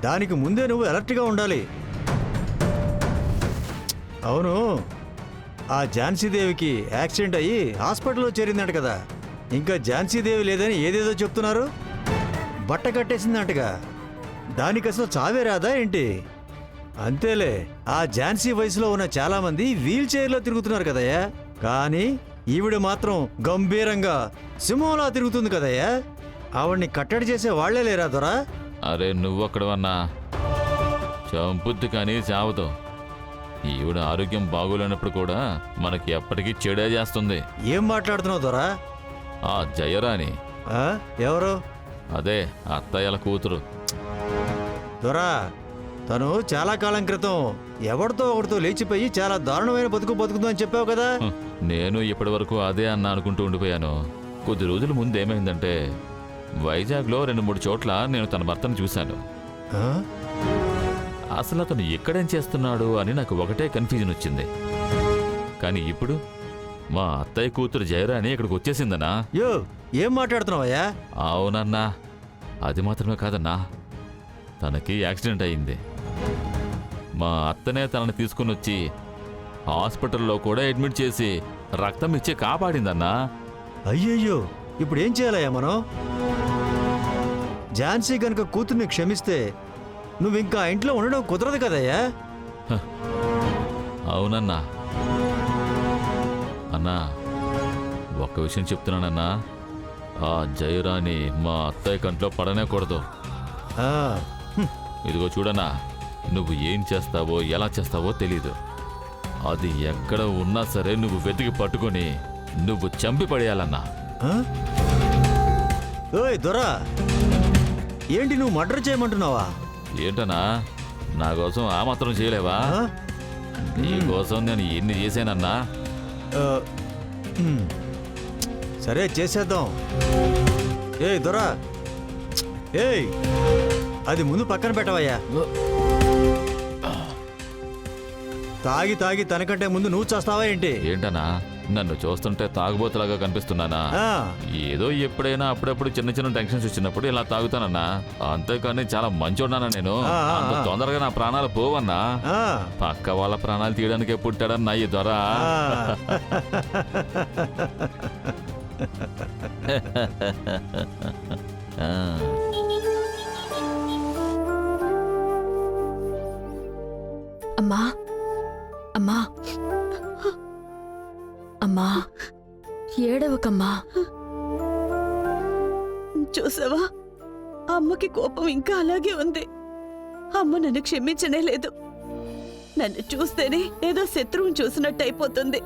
దానికి ముందే నువ్వు అలర్ట్గా ఉండాలి. అవును, ఆ ఝాన్సీదేవికి యాక్సిడెంట్ అయ్యి హాస్పిటల్లో చేరిందంట కదా. ఇంకా ఝాన్సీదేవి లేదని ఏదేదో చెప్తున్నారు. బట్ట కట్టేసిందంటగా. దానికి అసలు చావే రాదా ఏంటి? అంతేలే, ఆ ఝాన్సీ వయసులో ఉన్న చాలా మంది వీల్ చైర్లో తిరుగుతున్నారు కదయ్యా. కానీ ఈవిడ మాత్రం గంభీరంగా సింహంలా తిరుగుతుంది కదయ్యా. ఆవిడ్ని కట్టడి చేసే వాళ్లే లేరా దొరా? అరే నువ్వొక్కడవన్నా చంపుద్ది కానీ చావదు. ఈవిడ ఆరోగ్యం బాగోలేనప్పుడు కూడా మనకి ఎప్పటికీ చెడే చేస్తుంది. ఏం మాట్లాడుతున్నావు దొరా? ఆ జయరాణి. ఎవరు? అదే అత్తయ్యల కూతురు. దొరా, తను చాలా కాలం క్రితం ఎవరితో ఒకరితో లేచిపోయి చాలా దారుణమైన బతుకుతుందని చెప్పావు కదా. నేను ఇప్పటి వరకు అదే అన్న అనుకుంటూ ఉండిపోయాను. కొద్ది రోజుల ముందు ఏమైందంటే వైజాగ్లో 2-3 చోట్ల నేను తన భర్తను చూశాను. అసలు అతను ఎక్కడేం చేస్తున్నాడు అని నాకు ఒకటే కన్ఫ్యూజన్ వచ్చింది. కానీ ఇప్పుడు మా అత్తయ్య కూతురు జయరాణి ఇక్కడికి వచ్చేసిందన్నా. యో, ఏం మాట్లాడుతున్నావయ్యా? అవునన్నా, అది మాత్రమే కాదన్నా, తనకి యాక్సిడెంట్ అయింది. మా అత్తనే తనని తీసుకుని వచ్చి హాస్పిటల్లో కూడా అడ్మిట్ చేసి రక్తం ఇచ్చి కాపాడిందన్నా. అయ్యయ్యో, ఇప్పుడు ఏం చేయాలయ్యా మనం? ఝాన్సీ గనుక కూతుర్ని క్షమిస్తే నువ్వింకా ఇంట్లో ఉండడం కుదరదు కదయ్యా. అవునన్నా. అన్నా, ఒక్క విషయం చెప్తున్నానన్నా, ఆ జయరాణి మా అత్తయ్య కంట్లో పడనే కూడదు. ఇదిగో చూడన్నా, నువ్వు ఏం చేస్తావో ఎలా చేస్తావో తెలీదు. అది ఎక్కడ ఉన్నా సరే నువ్వు వెతికి పట్టుకొని నువ్వు చంపి పడేయాలన్నా. ఓయ్ దొరా, ఏంటి నువ్వు మర్డర్ చేయమంటున్నావా? ఏంటన్నా, నా కోసం ఆ మాత్రం చేయలేవా? నీ కోసం నేను ఎన్ని చేశానన్నా. సరే చేసేద్దాం. ఏయ్ దొరా, ఏయ్ అది ముందు పక్కన పెట్టవయ్యా. తాగి తాగి తనకంటే ముందు నువ్వు చేస్తావా ఏంటి? ఏంటన్నా, నన్ను చూస్తుంటే తాగుబోతులాగా కనిపిస్తున్నానా? ఏదో ఎప్పుడైనా అప్పుడప్పుడు చిన్న చిన్న టెన్షన్స్ వచ్చినప్పుడు ఇలా తాగుతానన్నా. అంతేకాని చాలా మంచోడ్నానా నేను. అంత తొందరగా నా ప్రాణాలు పోవన్నా. పక్క వాళ్ళ ప్రాణాలు తీయడానికే పుట్టాడన్నా ఈ దొర. అమ్మా అమ్మా అమ్మా, ఏడవకమ్మా. చూసావా, అమ్మకి కోపం ఇంకా అలాగే ఉంది. అమ్మ నన్ను క్షమించనే లేదు. నన్ను చూస్తేనే ఏదో శత్రువుని చూసినట్టు అయిపోతుంది.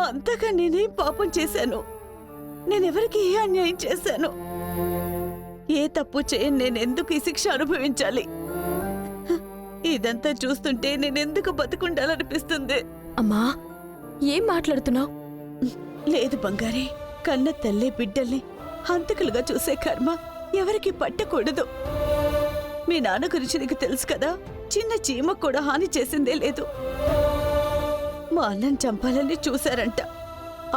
అంతగా నేనేం పాపం చేశాను? నేనెవరికి ఏ అన్యాయం చేశాను? ఏ తప్పు చేయని నేనెందుకు ఈ శిక్ష అనుభవించాలి? ఇదంతా చూస్తుంటే నేనెందుకు బతుకుండాలనిపిస్తుంది. అమ్మా, ఏం మాట్లాడుతున్నావు? లేదు బంగారే, కన్న తల్లి బిడ్డల్ని హంతకులుగా చూసే కర్మ ఎవరికి పట్టకూడదు. మీ నాన్న గురించి నీకు తెలుసు కదా, చిన్న చీమ కూడా హాని చేసిందే లేదు. మా అన్నని చంపాలని చూశారంట.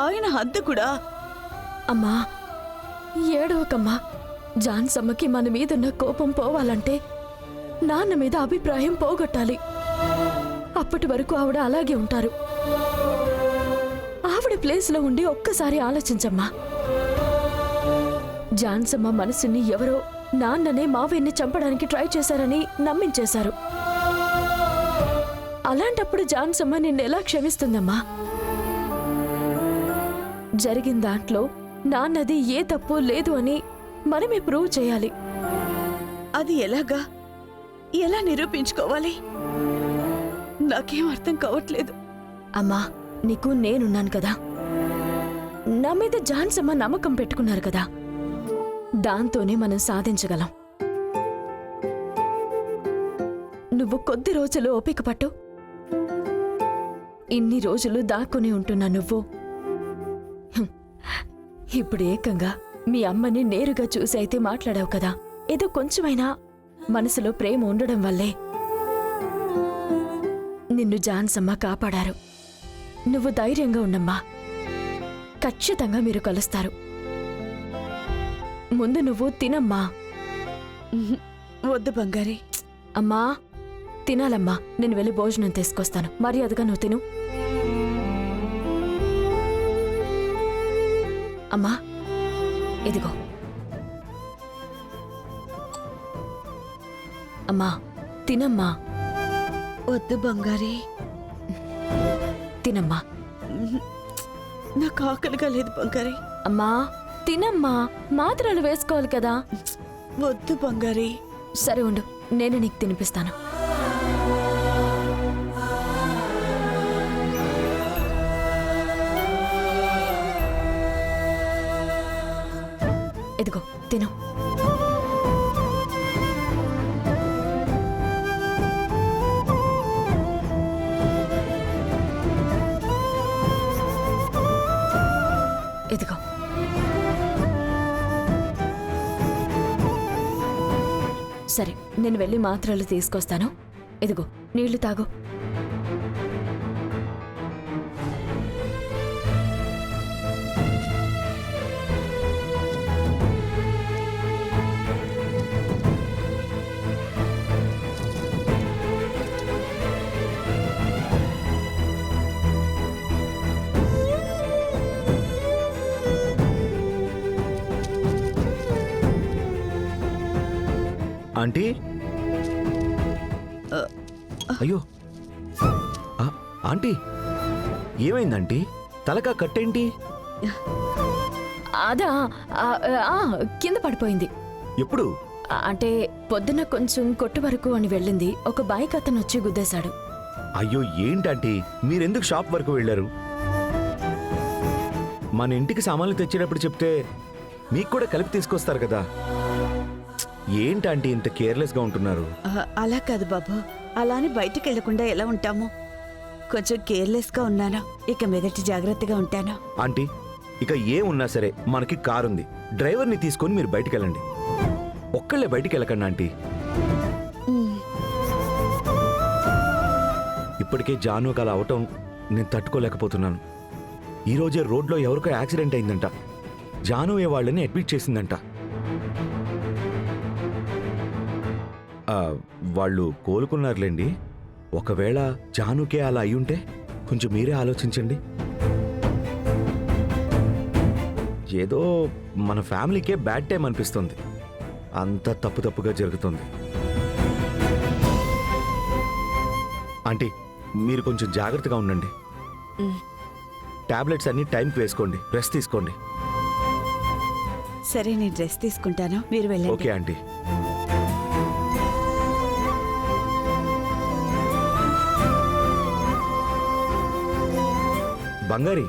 ఆయన హంతకుడా? అమ్మా ఏడవకమ్మా. ఝాన్సమ్మకి మన మీదున్న కోపం పోవాలంటే నాన్న మీద అభిప్రాయం పోగొట్టాలి. అప్పటి వరకు ఆవిడ అలాగే ఉంటారు. ఆవిడ ప్లేస్లో ఉండి ఒక్కసారి ఆలోచించమ్మా. ఝాన్సమ్మ మనసుని ఎవరో నాన్ననే మావయ్యని చంపడానికి ట్రై చేశారని నమ్మించేశారు. అలాంటప్పుడు ఝాన్సమ్మ నిన్నెలా క్షమిస్తుందమ్మా? జరిగిన దాంట్లో నాన్నది ఏ తప్పు లేదు అని మనమే ప్రూవ్ చేయాలి. అది ఎలాగా? ఎలా నిరూపించుకోవాలి? నాకేం అర్థం కావట్లేదు. అమ్మా, నీకు నేనున్నాను కదా. నా మీద ఝాన్సమ్మ నమ్మకం పెట్టుకున్నారు కదా, దాంతోనే మనం సాధించగలం. నువ్వు కొద్ది రోజులు ఓపిక పట్టు. ఇన్ని రోజులు దాక్కుని ఉంటున్నా నువ్వు ఇప్పుడు ఏకంగా మీ అమ్మని నేరుగా చూసి అయితే మాట్లాడావు కదా. ఏదో కొంచెమైనా మనసులో ప్రేమ ఉండడం వల్లే నిన్ను ఝాన్సమ్మ కాపాడారు. నువ్వు ధైర్యంగా ఉండమ్మా. ఖచ్చితంగా మీరు కలుస్తారు. ముందు నువ్వు తినమ్మా. వద్దు బంగారి. అమ్మా తినాలమ్మా, నేను వెళ్ళి భోజనం తీసుకొస్తాను. మర్యాదగా నువ్వు తిను. అమ్మా ఇదిగో. అమ్మా తినమ్మా. వద్దు బంగారి. తినమ్మా. నాకు ఆకలిగా లేదు బంగారి. అమ్మా తినమ్మా, మాత్రలు వేసుకోవాలి కదా. వద్దు బంగారి. సరే ఉండు, నేను నీకు తినిపిస్తాను. ఇదిగో తిను. ఇదిగో. సరే నేను వెళ్ళి మాత్రలు తీసుకొస్తాను. ఇదిగో నీళ్లు తాగు. ఆంటీ అయ్యో ఆంటీ ఏమైందంటీ? తలకా కట్టేంటి? అదా కింద పడిపోయింది. ఎప్పుడు? అంటే పొద్దున్న కొంచెం కొట్టు వరకు అని వెళ్ళింది. ఒక బైక్ అతను వచ్చి గుద్దేశాడు. అయ్యో ఏంటంటీ మీరెందుకు షాప్ వరకు వెళ్ళారు? మన ఇంటికి సామాన్లు తెచ్చేటప్పుడు చెప్తే మీకు కూడా కలిపి తీసుకొస్తారు కదా. ఏంటంటీ ఇంత కేర్లెస్గా ఉంటున్నారు? అలా కాదు బాబు, అలానే బయటికి వెళ్లకుండా ఎలా ఉంటాము? కొంచెం కేర్లెస్గా ఉన్నాను. ఇక మీదటి జాగ్రత్తగా ఉంటాను. ఆంటీ ఇక ఉన్నా సరే మనకి కారుంది. డ్రైవర్ని తీసుకొని మీరు బయటికి వెళ్ళండి. ఒక్కళ్ళే బయటికి వెళ్ళకండి ఆంటీ. ఇప్పటికే జానుకు అలా అవటం నేను తట్టుకోలేకపోతున్నాను. ఈరోజే రోడ్లో ఎవరికో యాక్సిడెంట్ అయిందంట. జానువే వాళ్ళని అడ్మిట్ చేసిందంట. వాళ్ళు కోలుకున్నారులేండి. ఒకవేళ జానుకే అలా అయ్యుంటే కొంచెం మీరే ఆలోచించండి. ఏదో మన ఫ్యామిలీకే బ్యాడ్ టైం అనిపిస్తుంది. అంత తప్పుగా జరుగుతుంది. ఆంటీ మీరు కొంచెం జాగ్రత్తగా ఉండండి. టాబ్లెట్స్ అన్ని టైంకి వేసుకోండి. రెస్ట్ తీసుకోండి. సరే నేను డ్రెస్ తీసుకుంటాను, మీరు వెళ్ళండి. Okay aunty. బంగారి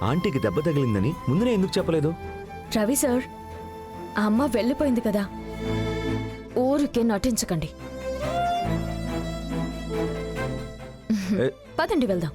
ఆంటీకి దెబ్బ తగిలిందని ముందునే ఎందుకు చెప్పలేదు? రవి సార్, ఆ అమ్మ వెళ్ళిపోయింది కదా, ఊరికే నటించకండి. పదండి వెళ్దాం.